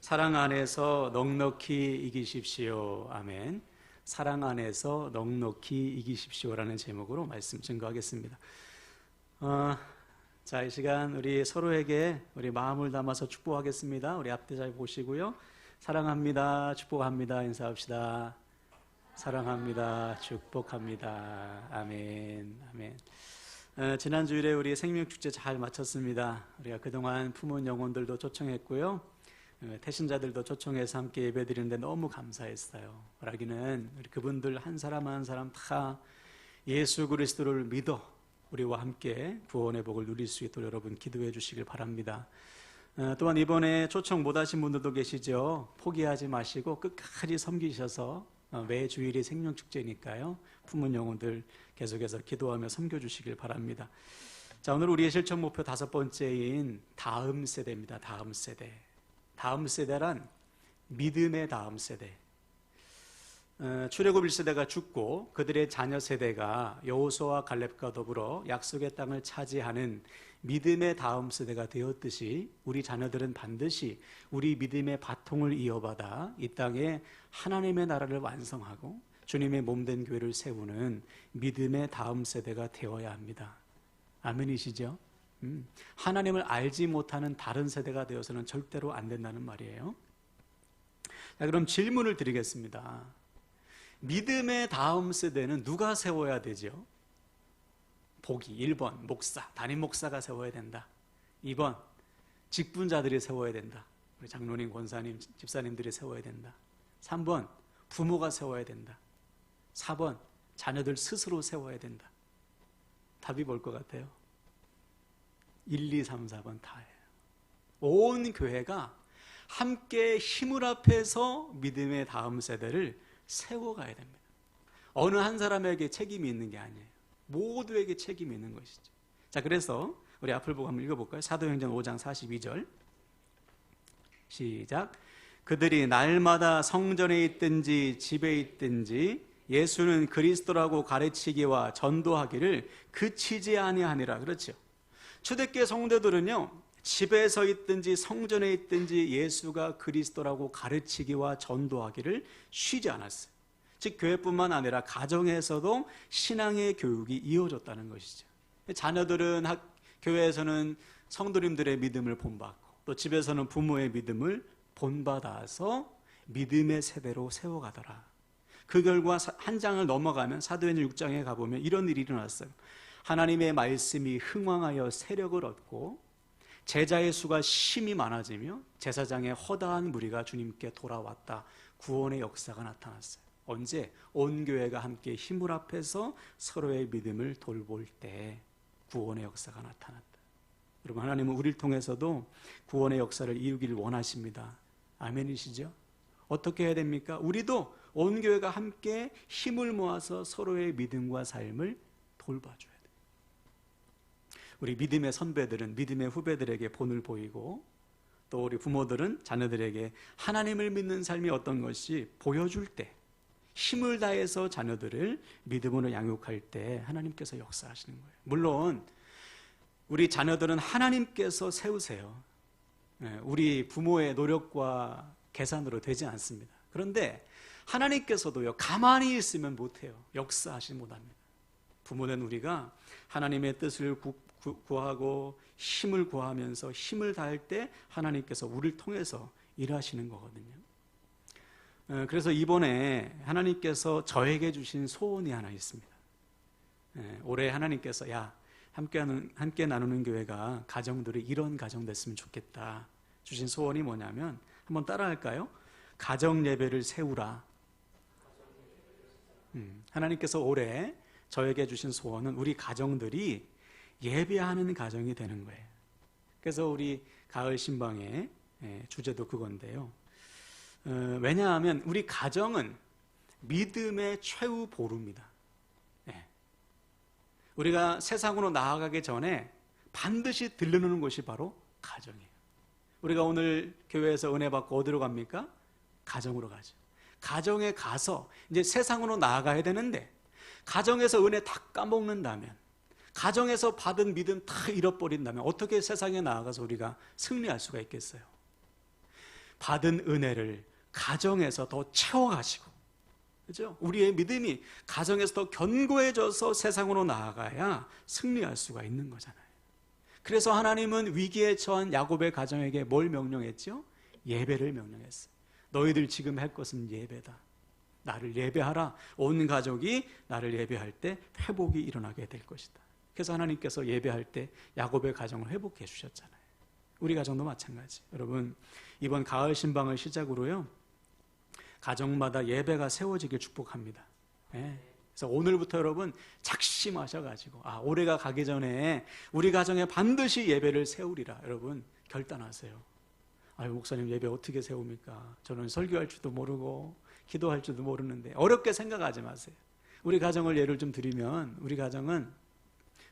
사랑 안에서 넉넉히 이기십시오. 아멘. 사랑 안에서 넉넉히 이기십시오라는 제목으로 말씀 증거하겠습니다. 자, 이 시간 우리 서로에게 우리 마음을 담아서 축복하겠습니다. 우리 앞뒤 잘 보시고요. 사랑합니다. 축복합니다. 인사합시다. 사랑합니다. 축복합니다. 아멘. 아멘. 지난 주일에 우리 생명축제 잘 마쳤습니다. 우리가 그동안 품은 영혼들도 초청했고요. 태신자들도 초청해서 함께 예배드리는데 너무 감사했어요. 말하기는 우리 그분들 한 사람 한 사람 다 예수 그리스도를 믿어 우리와 함께 구원의 복을 누릴 수 있도록 여러분 기도해 주시길 바랍니다. 또한 이번에 초청 못하신 분들도 계시죠. 포기하지 마시고 끝까지 섬기셔서 매 주일이 생명축제니까요. 품은 영혼들 계속해서 기도하며 섬겨주시길 바랍니다. 자, 오늘 우리의 실천 목표 5번째인 다음 세대입니다. 다음 세대. 다음 세대란 믿음의 다음 세대. 출애굽 1세대가 죽고 그들의 자녀 세대가 여호수아와 갈렙과 더불어 약속의 땅을 차지하는 믿음의 다음 세대가 되었듯이 우리 자녀들은 반드시 우리 믿음의 바통을 이어받아 이 땅에 하나님의 나라를 완성하고 주님의 몸된 교회를 세우는 믿음의 다음 세대가 되어야 합니다. 아멘이시죠? 하나님을 알지 못하는 다른 세대가 되어서는 절대로 안 된다는 말이에요. 자, 그럼 질문을 드리겠습니다. 믿음의 다음 세대는 누가 세워야 되죠? 보기 1번 목사, 담임 목사가 세워야 된다. 2번 직분자들이 세워야 된다. 우리 장로님, 권사님, 집사님들이 세워야 된다. 3번 부모가 세워야 된다. 4번 자녀들 스스로 세워야 된다. 답이 뭘 것 같아요? 1, 2, 3, 4번 다예요. 온 교회가 함께 힘을 합해서 믿음의 다음 세대를 세워가야 됩니다. 어느 한 사람에게 책임이 있는 게 아니에요. 모두에게 책임이 있는 것이죠. 자, 그래서 우리 앞을 보고 한번 읽어볼까요? 사도행전 5장 42절 시작. 그들이 날마다 성전에 있든지 집에 있든지 예수는 그리스도라고 가르치기와 전도하기를 그치지 아니하니라. 그렇죠. 초대교회 성도들은요, 집에서 있든지 성전에 있든지 예수가 그리스도라고 가르치기와 전도하기를 쉬지 않았어요. 즉 교회뿐만 아니라 가정에서도 신앙의 교육이 이어졌다는 것이죠. 자녀들은 교회에서는 성도님들의 믿음을 본받고 또 집에서는 부모의 믿음을 본받아서 믿음의 세대로 세워가더라. 그 결과 한 장을 넘어가면 사도행전 6장에 가보면 이런 일이 일어났어요. 하나님의 말씀이 흥왕하여 세력을 얻고 제자의 수가 심히 많아지며 제사장의 허다한 무리가 주님께 돌아왔다. 구원의 역사가 나타났어요. 언제? 온 교회가 함께 힘을 합해서 서로의 믿음을 돌볼 때 구원의 역사가 나타났다. 여러분, 하나님은 우리를 통해서도 구원의 역사를 이루기를 원하십니다. 아멘이시죠? 어떻게 해야 됩니까? 우리도 온 교회가 함께 힘을 모아서 서로의 믿음과 삶을 돌봐줘야 돼요. 우리 믿음의 선배들은 믿음의 후배들에게 본을 보이고 또 우리 부모들은 자녀들에게 하나님을 믿는 삶이 어떤 것이 보여줄 때 힘을 다해서 자녀들을 믿음으로 양육할 때 하나님께서 역사하시는 거예요. 물론 우리 자녀들은 하나님께서 세우세요. 우리 부모의 노력과 계산으로 되지 않습니다. 그런데 하나님께서도요, 가만히 있으면 못해요. 역사하시지 못합니다. 부모는 우리가 하나님의 뜻을 구하고 힘을 구하면서 힘을 다할 때 하나님께서 우리를 통해서 일하시는 거거든요. 그래서 이번에 하나님께서 저에게 주신 소원이 하나 있습니다. 올해 하나님께서 함께 나누는 교회가 가정들이 이런 가정 됐으면 좋겠다 주신 소원이 뭐냐면 한번 따라할까요? 가정 예배를 세우라. 하나님께서 올해 저에게 주신 소원은 우리 가정들이 예배하는 가정이 되는 거예요. 그래서 우리 가을 신방의 주제도 그건데요. 왜냐하면 우리 가정은 믿음의 최후 보루입니다. 우리가 세상으로 나아가기 전에 반드시 들르는 곳이 바로 가정이에요. 우리가 오늘 교회에서 은혜 받고 어디로 갑니까? 가정으로 가죠. 가정에 가서 이제 세상으로 나아가야 되는데 가정에서 은혜 다 까먹는다면, 가정에서 받은 믿음 다 잃어버린다면 어떻게 세상에 나아가서 우리가 승리할 수가 있겠어요? 받은 은혜를 가정에서 더 채워가시고, 그죠? 우리의 믿음이 가정에서 더 견고해져서 세상으로 나아가야 승리할 수가 있는 거잖아요. 그래서 하나님은 위기에 처한 야곱의 가정에게 뭘 명령했죠? 예배를 명령했어요. 너희들 지금 할 것은 예배다. 나를 예배하라. 온 가족이 나를 예배할 때 회복이 일어나게 될 것이다. 그래서 하나님께서 예배할 때 야곱의 가정을 회복해 주셨잖아요. 우리 가정도 마찬가지. 여러분, 이번 가을 신방을 시작으로요, 가정마다 예배가 세워지길 축복합니다. 예. 그래서 오늘부터 여러분 작심하셔가지고, 올해가 가기 전에 우리 가정에 반드시 예배를 세우리라. 여러분 결단하세요. 목사님 예배 어떻게 세웁니까? 저는 설교할 줄도 모르고 기도할 줄도 모르는데. 어렵게 생각하지 마세요. 우리 가정을 예를 좀 드리면, 우리 가정은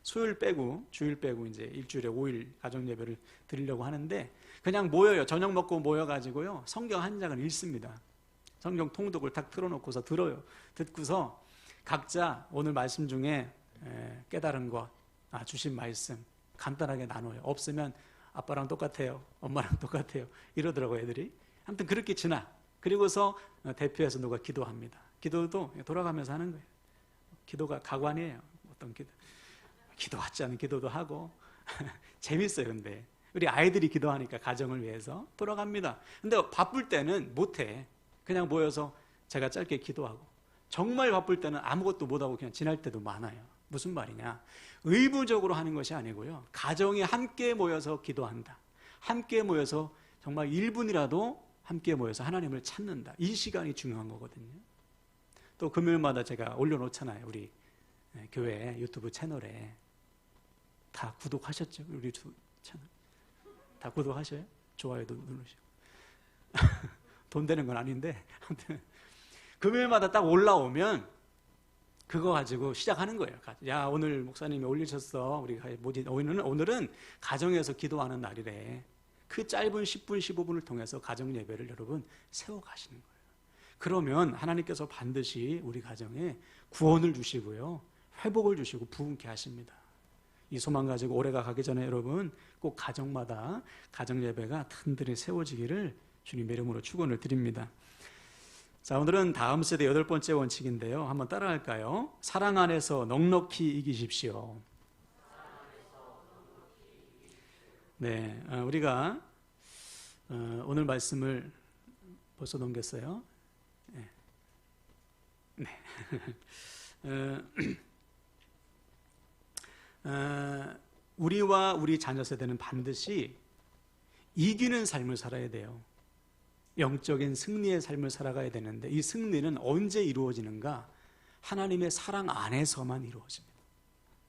수요일 빼고 주일 빼고 이제 일주일에 5일 가정 예배를 드리려고 하는데, 그냥 모여요. 저녁 먹고 모여가지고요, 성경 한 장을 읽습니다. 성경 통독을 탁 틀어놓고서 들어요. 듣고서 각자 오늘 말씀 중에 깨달은 것, 주신 말씀 간단하게 나눠요. 없으면 아빠랑 똑같아요, 엄마랑 똑같아요 이러더라고요, 애들이. 아무튼 그렇게 지나. 그리고서 대표해서 누가 기도합니다. 기도도 돌아가면서 하는 거예요. 기도가 가관이에요. 어떤 기도 같지 않은 기도도 하고 재밌어요. 근데 우리 아이들이 기도하니까 가정을 위해서 돌아갑니다. 근데 바쁠 때는 못해. 그냥 모여서 제가 짧게 기도하고, 정말 바쁠 때는 아무것도 못하고 그냥 지날 때도 많아요. 무슨 말이냐, 의무적으로 하는 것이 아니고요, 가정이 함께 모여서 기도한다, 함께 모여서 정말 1분이라도 함께 모여서 하나님을 찾는다, 이 시간이 중요한 거거든요. 또 금요일마다 제가 올려놓잖아요. 우리 교회 유튜브 채널에. 다 구독하셨죠? 우리 채널 다 구독하셔요? 좋아요도 누르시고. 돈 되는 건 아닌데, 아무튼 금요일마다 딱 올라오면 그거 가지고 시작하는 거예요. 야, 오늘 목사님이 올리셨어. 우리가 오늘은 가정에서 기도하는 날이래. 그 짧은 10분, 15분을 통해서 가정 예배를 여러분 세워가시는 거예요. 그러면 하나님께서 반드시 우리 가정에 구원을 주시고요, 회복을 주시고 부흥케 하십니다. 이 소망 가지고 올해가 가기 전에 여러분 꼭 가정마다 가정 예배가 든든히 세워지기를 주님의 이름으로 축원을 드립니다. 자, 오늘은 다음 세대 8번째 원칙인데요. 한번 따라할까요? 사랑 안에서 넉넉히 이기십시오. 네, 우리가 오늘 말씀을 벌써 넘겼어요. 네. 우리와 우리 자녀 세대는 반드시 이기는 삶을 살아야 돼요. 영적인 승리의 삶을 살아가야 되는데, 이 승리는 언제 이루어지는가? 하나님의 사랑 안에서만 이루어집니다.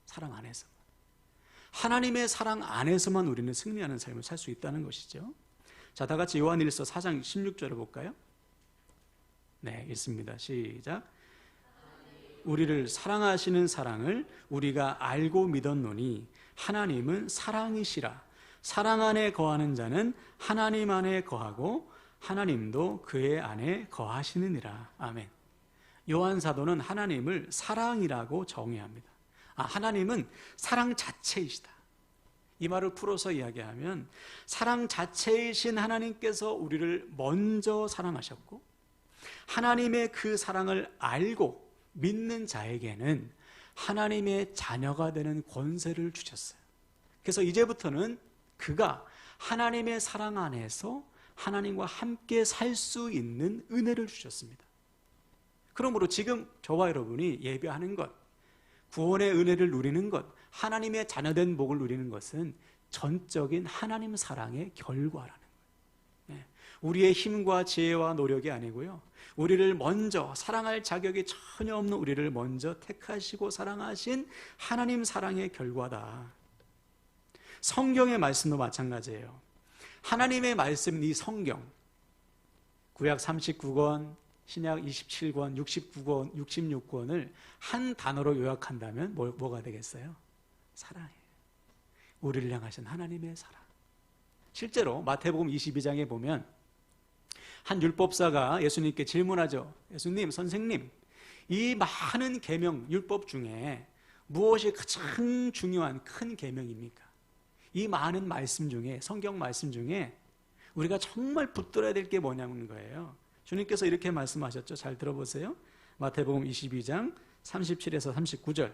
사랑 안에서만. 하나님의 사랑 안에서만 우리는 승리하는 삶을 살 수 있다는 것이죠. 자, 다 같이 요한일서 4장 16절을 볼까요? 네, 읽습니다. 시작. 우리를 사랑하시는 사랑을 우리가 알고 믿었노니 하나님은 사랑이시라. 사랑 안에 거하는 자는 하나님 안에 거하고 하나님도 그의 안에 거하시느니라. 아멘. 요한 사도는 하나님을 사랑이라고 정의합니다. 하나님은 사랑 자체이시다. 이 말을 풀어서 이야기하면, 사랑 자체이신 하나님께서 우리를 먼저 사랑하셨고, 하나님의 그 사랑을 알고 믿는 자에게는 하나님의 자녀가 되는 권세를 주셨어요. 그래서 이제부터는 그가 하나님의 사랑 안에서 하나님과 함께 살 수 있는 은혜를 주셨습니다. 그러므로 지금 저와 여러분이 예배하는 것, 구원의 은혜를 누리는 것, 하나님의 자녀된 복을 누리는 것은 전적인 하나님 사랑의 결과라는 거예요. 우리의 힘과 지혜와 노력이 아니고요, 우리를 먼저 사랑할 자격이 전혀 없는 우리를 먼저 택하시고 사랑하신 하나님 사랑의 결과다. 성경의 말씀도 마찬가지예요. 하나님의 말씀, 이 성경, 구약 39권, 신약 27권, 69권, 66권을 한 단어로 요약한다면 뭐가 되겠어요? 사랑이에요. 우리를 향하신 하나님의 사랑. 실제로 마태복음 22장에 보면 한 율법사가 예수님께 질문하죠. 예수님, 선생님, 이 많은 계명, 율법 중에 무엇이 가장 중요한 큰 계명입니까? 이 많은 말씀 중에, 성경 말씀 중에 우리가 정말 붙들어야 될 게 뭐냐는 거예요. 주님께서 이렇게 말씀하셨죠. 잘 들어보세요. 마태복음 22장 37에서 39절.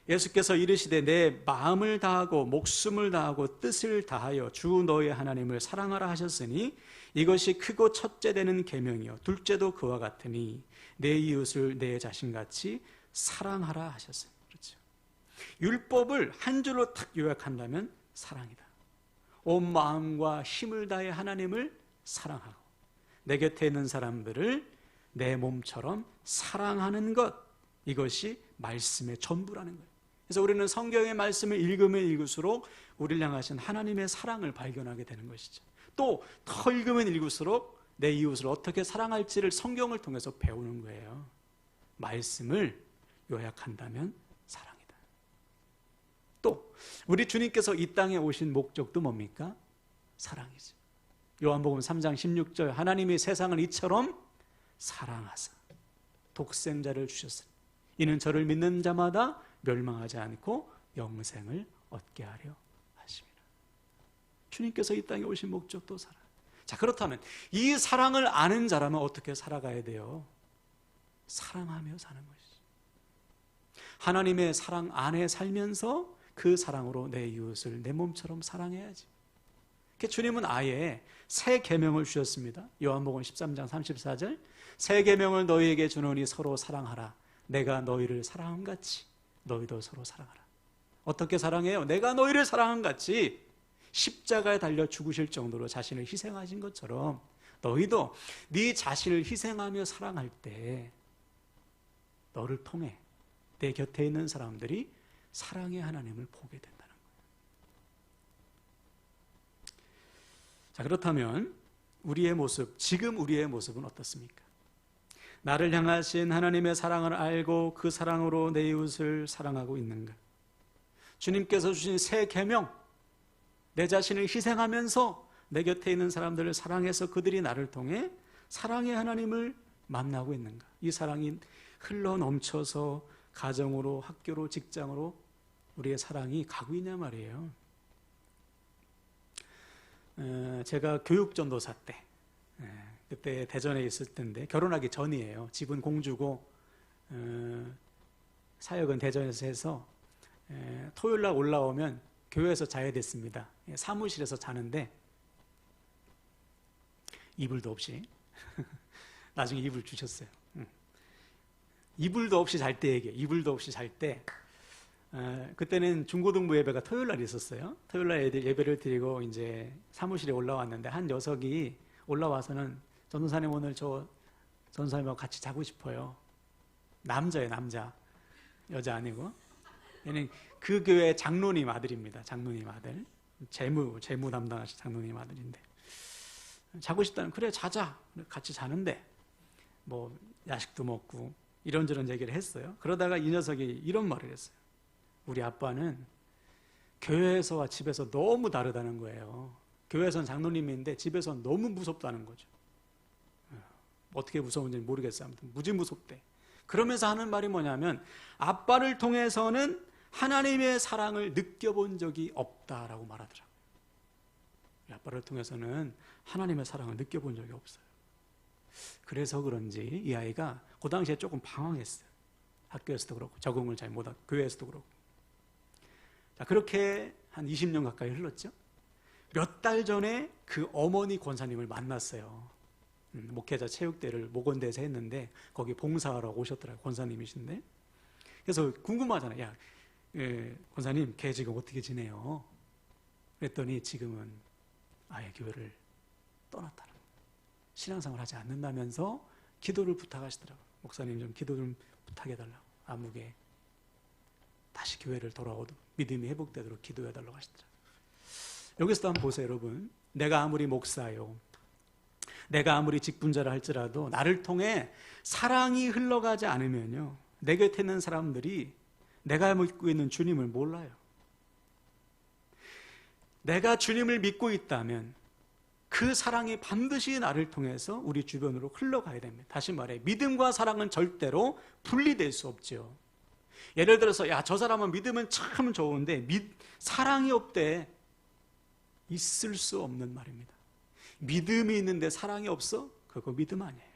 예수께서 이르시되 내 마음을 다하고 목숨을 다하고 뜻을 다하여 주 너의 하나님을 사랑하라 하셨으니 이것이 크고 첫째 되는 계명이요 둘째도 그와 같으니 내 이웃을 내 자신같이 사랑하라 하셨어요. 그렇죠. 율법을 한 줄로 탁 요약한다면 사랑이다. 온 마음과 힘을 다해 하나님을 사랑하고 내 곁에 있는 사람들을 내 몸처럼 사랑하는 것, 이것이 말씀의 전부라는 거예요. 그래서 우리는 성경의 말씀을 읽으면 읽을수록 우리를 향하신 하나님의 사랑을 발견하게 되는 것이죠. 또 더 읽으면 읽을수록 내 이웃을 어떻게 사랑할지를 성경을 통해서 배우는 거예요. 말씀을 요약한다면 사랑이다. 또 우리 주님께서 이 땅에 오신 목적도 뭡니까? 사랑이죠. 요한복음 3장 16절 하나님이 세상을 이처럼 사랑하사 독생자를 주셨으니 이는 저를 믿는 자마다 멸망하지 않고 영생을 얻게 하려 하심이라. 주님께서 이 땅에 오신 목적도 사랑. 자, 그렇다면 이 사랑을 아는 자라면 어떻게 살아가야 돼요? 사랑하며 사는 것이죠. 하나님의 사랑 안에 살면서 그 사랑으로 내 이웃을 내 몸처럼 사랑해야지. 주님은 아예 새 계명을 주셨습니다. 요한복음 13장 34절 새 계명을 너희에게 주노니 서로 사랑하라. 내가 너희를 사랑한 같이 너희도 서로 사랑하라. 어떻게 사랑해요? 내가 너희를 사랑한 같이 십자가에 달려 죽으실 정도로 자신을 희생하신 것처럼 너희도 네 자신을 희생하며 사랑할 때 너를 통해 내 곁에 있는 사람들이 사랑의 하나님을 보게 된다는 거예요. 자, 그렇다면 우리의 모습, 지금 우리의 모습은 어떻습니까? 나를 향하신 하나님의 사랑을 알고 그 사랑으로 내 이웃을 사랑하고 있는가? 주님께서 주신 새 계명, 내 자신을 희생하면서 내 곁에 있는 사람들을 사랑해서 그들이 나를 통해 사랑의 하나님을 만나고 있는가? 이 사랑이 흘러 넘쳐서 가정으로, 학교로, 직장으로 우리의 사랑이 가고 있냐 말이에요. 제가 교육전도사 때 그때 대전에 있을 때인데 결혼하기 전이에요. 집은 공주고 사역은 대전에서 해서 토요일 날 올라오면 교회에서 자야 됐습니다. 사무실에서 자는데 이불도 없이 나중에 이불 주셨어요. 이불도 없이 잘 때 얘기해요. 이불도 없이 잘 때 그때는 중고등부 예배가 토요일 날 있었어요. 토요일 날 예배를 드리고 이제 사무실에 올라왔는데 한 녀석이 올라와서는 전도사님 오늘 저 전도사님하고 같이 자고 싶어요. 남자예요, 남자. 여자 아니고. 얘는 그 교회 장로님 아들입니다. 장로님 아들. 재무 담당하신 장로님 아들인데. 자고 싶다는, 그래 자자. 같이 자는데 뭐 야식도 먹고 이런저런 얘기를 했어요. 그러다가 이 녀석이 이런 말을 했어요. 우리 아빠는 교회에서와 집에서 너무 다르다는 거예요. 교회에서는 장로님인데 집에서는 너무 무섭다는 거죠. 어떻게 무서운지 모르겠어요. 아무튼 무지 무섭대. 그러면서 하는 말이 뭐냐면 아빠를 통해서는 하나님의 사랑을 느껴본 적이 없다라고 말하더라고요. 아빠를 통해서는 하나님의 사랑을 느껴본 적이 없어요. 그래서 그런지 이 아이가 그 당시에 조금 방황했어요. 학교에서도 그렇고 적응을 잘 못하고 교회에서도 그렇고. 자, 그렇게 한 20년 가까이 흘렀죠. 몇 달 전에 그 어머니 권사님을 만났어요. 목회자 체육대를 목원대에서 했는데 거기 봉사하러 오셨더라고요. 권사님이신데. 그래서 궁금하잖아요. 야, 권사님 걔 지금 어떻게 지내요? 그랬더니 지금은 아예 교회를 떠났다는 거예요. 신앙생활 하지 않는다면서 기도를 부탁하시더라고요. 목사님 좀 기도 좀 부탁해달라고. 아무개 다시 교회를 돌아오도록 믿음이 회복되도록 기도해달라고 하시더라고요. 여기서도 한번 보세요, 여러분. 내가 아무리 목사요, 내가 아무리 직분자라 할지라도 나를 통해 사랑이 흘러가지 않으면요, 내 곁에 있는 사람들이 내가 믿고 있는 주님을 몰라요. 내가 주님을 믿고 있다면 그 사랑이 반드시 나를 통해서 우리 주변으로 흘러가야 됩니다. 다시 말해, 믿음과 사랑은 절대로 분리될 수 없죠. 예를 들어서 야, 저 사람은 믿으면 참 좋은데 사랑이 없대. 있을 수 없는 말입니다. 믿음이 있는데 사랑이 없어? 그거 믿음 아니에요.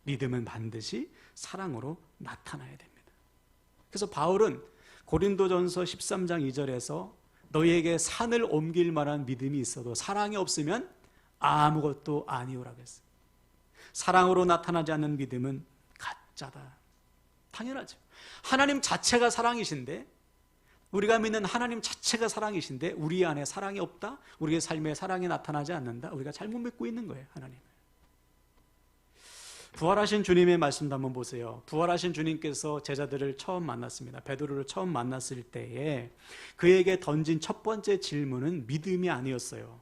믿음은 반드시 사랑으로 나타나야 됩니다. 그래서 바울은 고린도전서 13장 2절에서 너희에게 산을 옮길 만한 믿음이 있어도 사랑이 없으면 아무것도 아니오라고 했어요. 사랑으로 나타나지 않는 믿음은 가짜다. 당연하죠. 하나님 자체가 사랑이신데, 우리가 믿는 하나님 자체가 사랑이신데 우리 안에 사랑이 없다? 우리의 삶에 사랑이 나타나지 않는다? 우리가 잘못 믿고 있는 거예요, 하나님을. 부활하신 주님의 말씀도 한번 보세요. 부활하신 주님께서 제자들을 처음 만났습니다. 베드로를 처음 만났을 때에 그에게 던진 첫 번째 질문은 믿음이 아니었어요.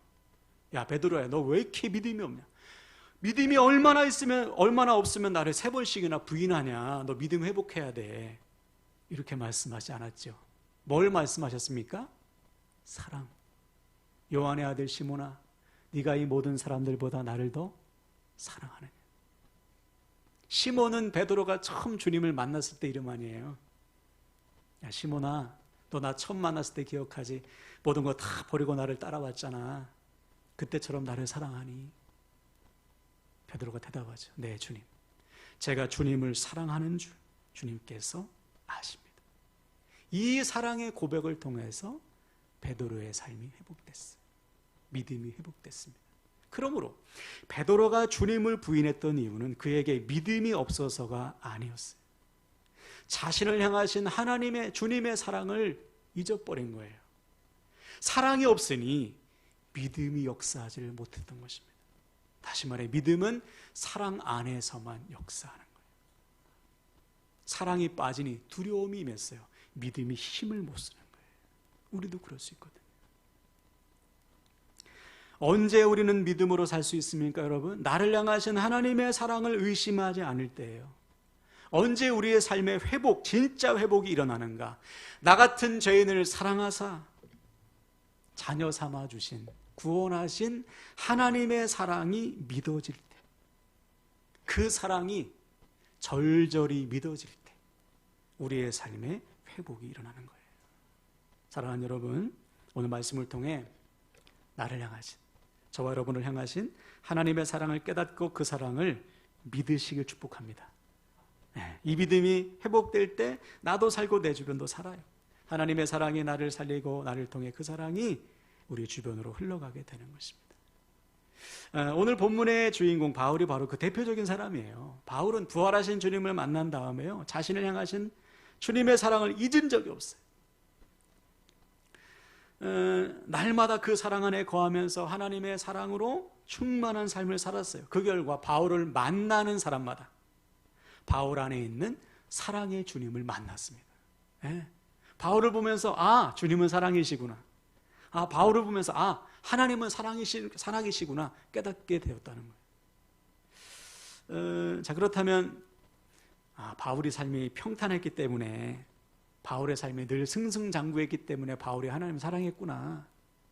야, 베드로야, 너 왜 이렇게 믿음이 없냐? 믿음이 얼마나 없으면 나를 3번씩이나 부인하냐? 너 믿음 회복해야 돼. 이렇게 말씀하지 않았죠. 뭘 말씀하셨습니까? 사랑. 요한의 아들 시몬아, 네가 이 모든 사람들보다 나를 더 사랑하느냐? 시몬은 베드로가 처음 주님을 만났을 때 이름 아니에요. 야, 시몬아, 너 나 처음 만났을 때 기억하지? 모든 거 다 버리고 나를 따라왔잖아. 그때처럼 나를 사랑하니? 베드로가 대답하죠. 네, 주님. 제가 주님을 사랑하는 줄 주님께서 아십니다. 이 사랑의 고백을 통해서 베드로의 삶이 회복됐어요. 믿음이 회복됐습니다. 그러므로 베드로가 주님을 부인했던 이유는 그에게 믿음이 없어서가 아니었어요. 자신을 향하신 하나님의 주님의 사랑을 잊어버린 거예요. 사랑이 없으니 믿음이 역사하지를 못했던 것입니다. 다시 말해 믿음은 사랑 안에서만 역사하는 거예요. 사랑이 빠지니 두려움이 임했어요. 믿음이 힘을 못 쓰는 거예요. 우리도 그럴 수 있거든요. 언제 우리는 믿음으로 살 수 있습니까, 여러분? 나를 향하신 하나님의 사랑을 의심하지 않을 때예요. 언제 우리의 삶의 회복, 진짜 회복이 일어나는가? 나 같은 죄인을 사랑하사 자녀 삼아 주신, 구원하신 하나님의 사랑이 믿어질 때, 그 사랑이 절절히 믿어질 때 우리의 삶에 회복이 일어나는 거예요. 사랑하는 여러분, 오늘 말씀을 통해 나를 향하신, 저와 여러분을 향하신 하나님의 사랑을 깨닫고 그 사랑을 믿으시길 축복합니다. 이 믿음이 회복될 때 나도 살고 내 주변도 살아요. 하나님의 사랑이 나를 살리고 나를 통해 그 사랑이 우리 주변으로 흘러가게 되는 것입니다. 오늘 본문의 주인공 바울이 바로 그 대표적인 사람이에요. 바울은 부활하신 주님을 만난 다음에요, 자신을 향하신 주님의 사랑을 잊은 적이 없어요. 날마다 그 사랑 안에 거하면서 하나님의 사랑으로 충만한 삶을 살았어요. 그 결과 바울을 만나는 사람마다 바울 안에 있는 사랑의 주님을 만났습니다. 바울을 보면서 아, 주님은 사랑이시구나. 아, 바울을 보면서 아, 하나님은 사랑이시구나 깨닫게 되었다는 거예요. 자, 그렇다면 바울의 삶이 평탄했기 때문에, 바울의 삶이 늘 승승장구했기 때문에 바울이 하나님을 사랑했구나.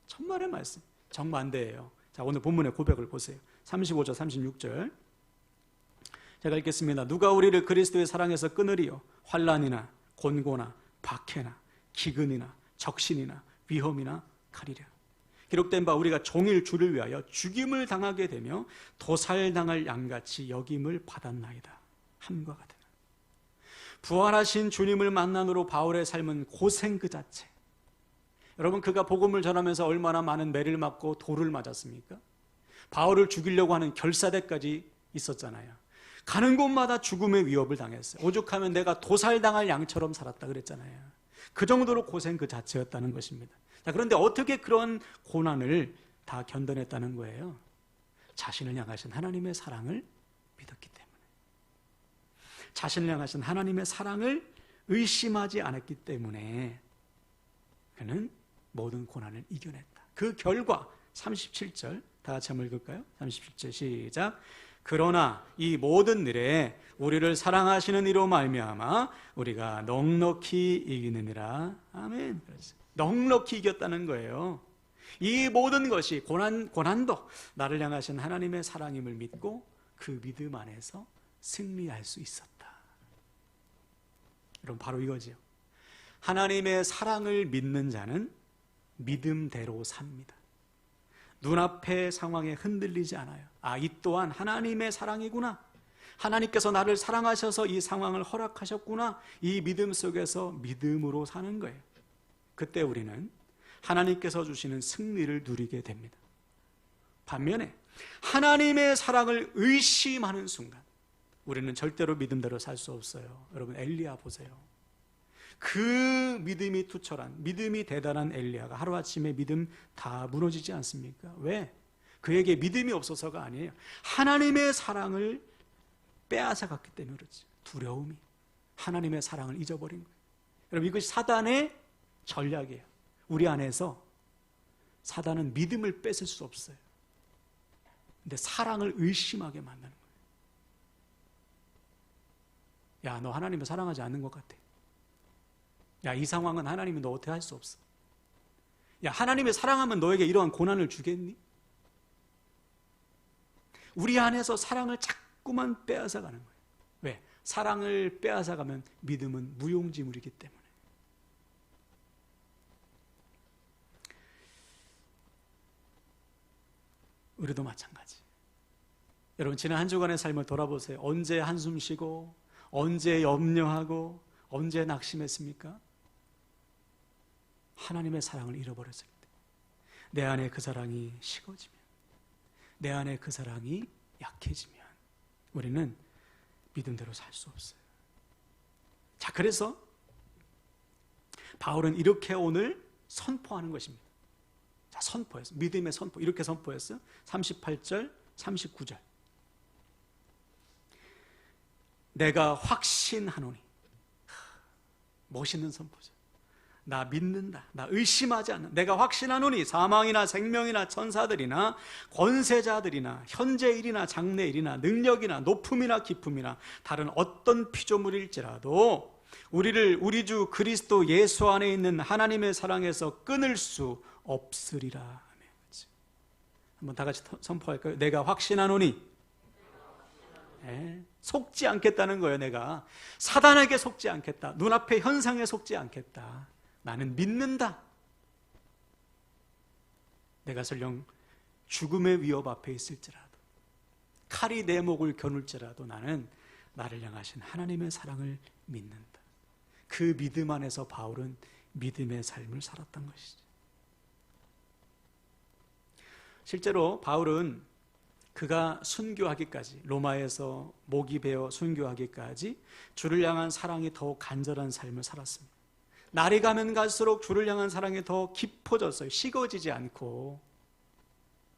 천만의 말씀. 정반대예요. 자, 오늘 본문의 고백을 보세요. 35절 36절 제가 읽겠습니다. 누가 우리를 그리스도의 사랑에서 끊으리요? 환난이나 곤고나 박해나 기근이나 적신이나 위험이나 칼이랴. 기록된 바 우리가 종일 주를 위하여 죽임을 당하게 되며 도살당할 양같이 여김을 받았나이다. 함과 같으나. 부활하신 주님을 만난으로 바울의 삶은 고생 그 자체. 여러분, 그가 복음을 전하면서 얼마나 많은 매를 맞고 돌을 맞았습니까? 바울을 죽이려고 하는 결사대까지 있었잖아요. 가는 곳마다 죽음의 위협을 당했어요. 오죽하면 내가 도살당할 양처럼 살았다 그랬잖아요. 그 정도로 고생 그 자체였다는 것입니다. 자, 그런데 어떻게 그런 고난을 다 견뎌냈다는 거예요? 자신을 향하신 하나님의 사랑을 믿었기 때문에. 자신을 향하신 하나님의 사랑을 의심하지 않았기 때문에 그는 모든 고난을 이겨냈다. 그 결과 37절 다 같이 한번 읽을까요? 37절 시작. 그러나 이 모든 일에 우리를 사랑하시는 이로 말미암아 우리가 넉넉히 이기느니라. 아멘. 넉넉히 이겼다는 거예요. 이 모든 것이 고난도 나를 향하신 하나님의 사랑임을 믿고 그 믿음 안에서 승리할 수 있었다. 여러분, 바로 이거죠. 하나님의 사랑을 믿는 자는 믿음대로 삽니다. 눈앞의 상황에 흔들리지 않아요. 이 또한 하나님의 사랑이구나. 하나님께서 나를 사랑하셔서 이 상황을 허락하셨구나. 이 믿음 속에서 믿음으로 사는 거예요. 그때 우리는 하나님께서 주시는 승리를 누리게 됩니다. 반면에 하나님의 사랑을 의심하는 순간 우리는 절대로 믿음대로 살 수 없어요. 여러분, 엘리야 보세요. 그 믿음이 투철한, 믿음이 대단한 엘리야가 하루아침에 믿음 다 무너지지 않습니까? 왜? 그에게 믿음이 없어서가 아니에요. 하나님의 사랑을 빼앗아갔기 때문에 그렇지. 두려움이 하나님의 사랑을 잊어버린 거예요. 여러분, 이것이 사단의 전략이에요. 우리 안에서 사단은 믿음을 뺏을 수 없어요. 근데 사랑을 의심하게 만드는 거예요. 야, 너 하나님을 사랑하지 않는 것 같아. 야, 이 상황은 하나님이 너 어떻게 할 수 없어. 야, 하나님이 사랑하면 너에게 이러한 고난을 주겠니? 우리 안에서 사랑을 자꾸만 빼앗아가는 거예요. 왜? 사랑을 빼앗아가면 믿음은 무용지물이기 때문에. 우리도 마찬가지. 여러분, 지난 한 주간의 삶을 돌아보세요. 언제 한숨 쉬고, 언제 염려하고, 언제 낙심했습니까? 하나님의 사랑을 잃어버렸을 때, 내 안에 그 사랑이 식어지면, 내 안에 그 사랑이 약해지면 우리는 믿음대로 살 수 없어요. 자, 그래서 바울은 이렇게 오늘 선포하는 것입니다. 자, 선포했어요. 믿음의 선포. 이렇게 선포했어요. 38절, 39절. 내가 확신하노니. 멋있는 선포죠. 나 믿는다. 나 의심하지 않는다. 내가 확신하노니 사망이나 생명이나 천사들이나 권세자들이나 현재일이나 장래일이나 능력이나 높음이나 깊음이나 다른 어떤 피조물일지라도 우리를 우리 주 그리스도 예수 안에 있는 하나님의 사랑에서 끊을 수 없으리라. 한번 다 같이 선포할까요? 내가 확신하노니. 속지 않겠다는 거예요. 내가 사단에게 속지 않겠다. 눈앞의 현상에 속지 않겠다. 나는 믿는다. 내가 설령 죽음의 위협 앞에 있을지라도, 칼이 내 목을 겨눌지라도 나는 나를 향하신 하나님의 사랑을 믿는다. 그 믿음 안에서 바울은 믿음의 삶을 살았던 것이죠. 실제로 바울은 그가 순교하기까지, 로마에서 목이 베어 순교하기까지 주를 향한 사랑이 더욱 간절한 삶을 살았습니다. 날이 가면 갈수록 주를 향한 사랑이 더 깊어졌어요. 식어지지 않고.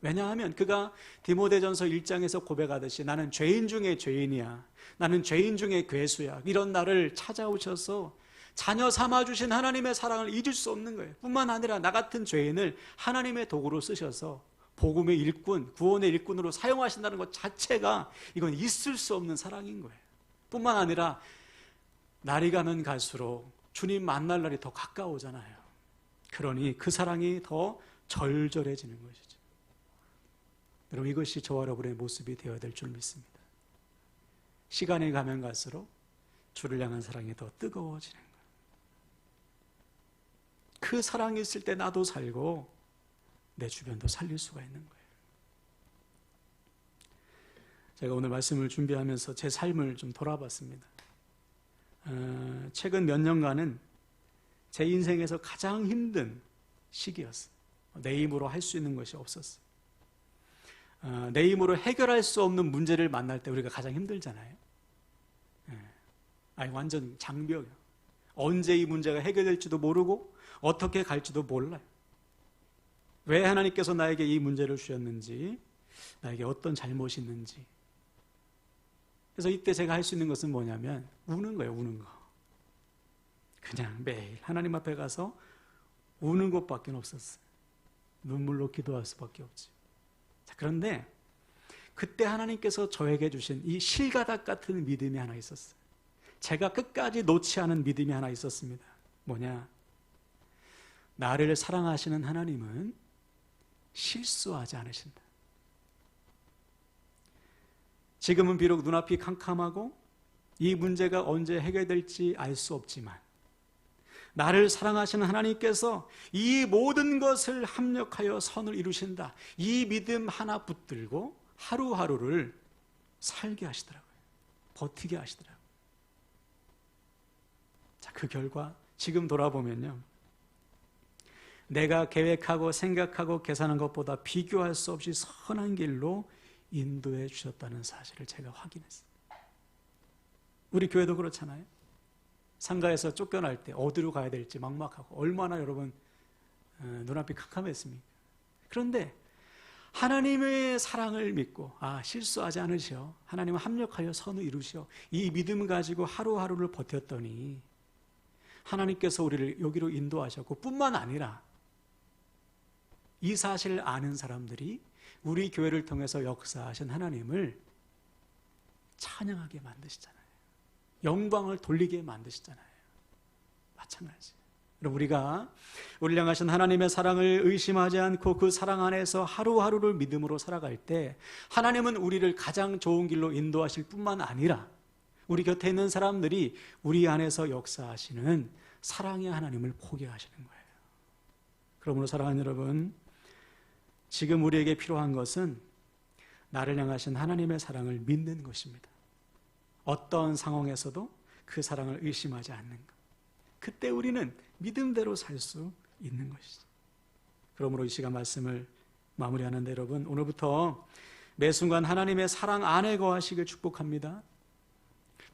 왜냐하면 그가 디모데전서 1장에서 고백하듯이 나는 죄인 중에 죄인이야, 나는 죄인 중에 괴수야, 이런 나를 찾아오셔서 자녀 삼아주신 하나님의 사랑을 잊을 수 없는 거예요. 뿐만 아니라 나 같은 죄인을 하나님의 도구로 쓰셔서 복음의 일꾼, 구원의 일꾼으로 사용하신다는 것 자체가 이건 있을 수 없는 사랑인 거예요. 뿐만 아니라 날이 가면 갈수록 주님 만날 날이 더 가까우잖아요. 그러니 그 사랑이 더 절절해지는 것이죠. 여러분, 이것이 저와 여러분의 모습이 되어야 될 줄 믿습니다. 시간이 가면 갈수록 주를 향한 사랑이 더 뜨거워지는 거예요. 그 사랑이 있을 때 나도 살고 내 주변도 살릴 수가 있는 거예요. 제가 오늘 말씀을 준비하면서 제 삶을 좀 돌아봤습니다. 최근 몇 년간은 제 인생에서 가장 힘든 시기였어요. 내 힘으로 할 수 있는 것이 없었어요. 내 힘으로 해결할 수 없는 문제를 만날 때 우리가 가장 힘들잖아요. 완전 장벽이에요. 언제 이 문제가 해결될지도 모르고 어떻게 갈지도 몰라요. 왜 하나님께서 나에게 이 문제를 주셨는지, 나에게 어떤 잘못이 있는지. 그래서 이때 제가 할 수 있는 것은 뭐냐면 우는 거예요. 우는 거. 그냥 매일 하나님 앞에 가서 우는 것밖에 없었어요. 눈물로 기도할 수밖에 없지. 자, 그런데 그때 하나님께서 저에게 주신 이 실가닥 같은 믿음이 하나 있었어요. 제가 끝까지 놓지 않은 믿음이 하나 있었습니다. 뭐냐? 나를 사랑하시는 하나님은 실수하지 않으신다. 지금은 비록 눈앞이 캄캄하고 이 문제가 언제 해결될지 알 수 없지만 나를 사랑하시는 하나님께서 이 모든 것을 합력하여 선을 이루신다. 이 믿음 하나 붙들고 하루하루를 살게 하시더라고요. 버티게 하시더라고요. 자, 그 결과 지금 돌아보면요, 내가 계획하고 생각하고 계산한 것보다 비교할 수 없이 선한 길로 인도해 주셨다는 사실을 제가 확인했어요. 우리 교회도 그렇잖아요. 상가에서 쫓겨날 때 어디로 가야 될지 막막하고 얼마나 여러분 눈앞이 캄캄했습니까? 그런데 하나님의 사랑을 믿고 실수하지 않으시오, 하나님은 합력하여 선을 이루시오, 이 믿음 가지고 하루하루를 버텼더니 하나님께서 우리를 여기로 인도하셨고, 뿐만 아니라 이 사실을 아는 사람들이 우리 교회를 통해서 역사하신 하나님을 찬양하게 만드시잖아요. 영광을 돌리게 만드시잖아요. 마찬가지. 우리가 우리를 향하신 하나님의 사랑을 의심하지 않고 그 사랑 안에서 하루하루를 믿음으로 살아갈 때 하나님은 우리를 가장 좋은 길로 인도하실 뿐만 아니라 우리 곁에 있는 사람들이 우리 안에서 역사하시는 사랑의 하나님을 보게 하시는 거예요. 그러므로 사랑하는 여러분, 지금 우리에게 필요한 것은 나를 향하신 하나님의 사랑을 믿는 것입니다. 어떤 상황에서도 그 사랑을 의심하지 않는 것. 그때 우리는 믿음대로 살 수 있는 것이죠. 그러므로 이 시간 말씀을 마무리하는데 여러분, 오늘부터 매 순간 하나님의 사랑 안에 거하시길 축복합니다.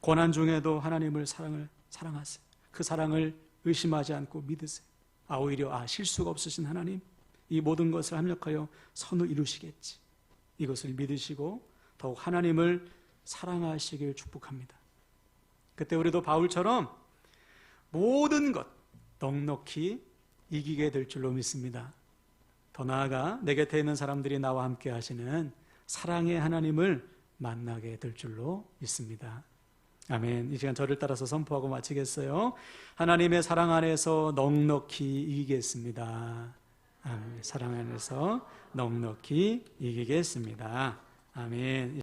고난 중에도 하나님을 사랑하세요. 그 사랑을 의심하지 않고 믿으세요. 오히려 실수가 없으신 하나님, 이 모든 것을 합력하여 선을 이루시겠지. 이것을 믿으시고 더욱 하나님을 사랑하시길 축복합니다. 그때 우리도 바울처럼 모든 것 넉넉히 이기게 될 줄로 믿습니다. 더 나아가 내 곁에 있는 사람들이 나와 함께 하시는 사랑의 하나님을 만나게 될 줄로 믿습니다. 아멘. 이 시간 저를 따라서 선포하고 마치겠어요. 하나님의 사랑 안에서 넉넉히 이기겠습니다. 아멘. 사랑 안에서 넉넉히 이기겠습니다. 아멘.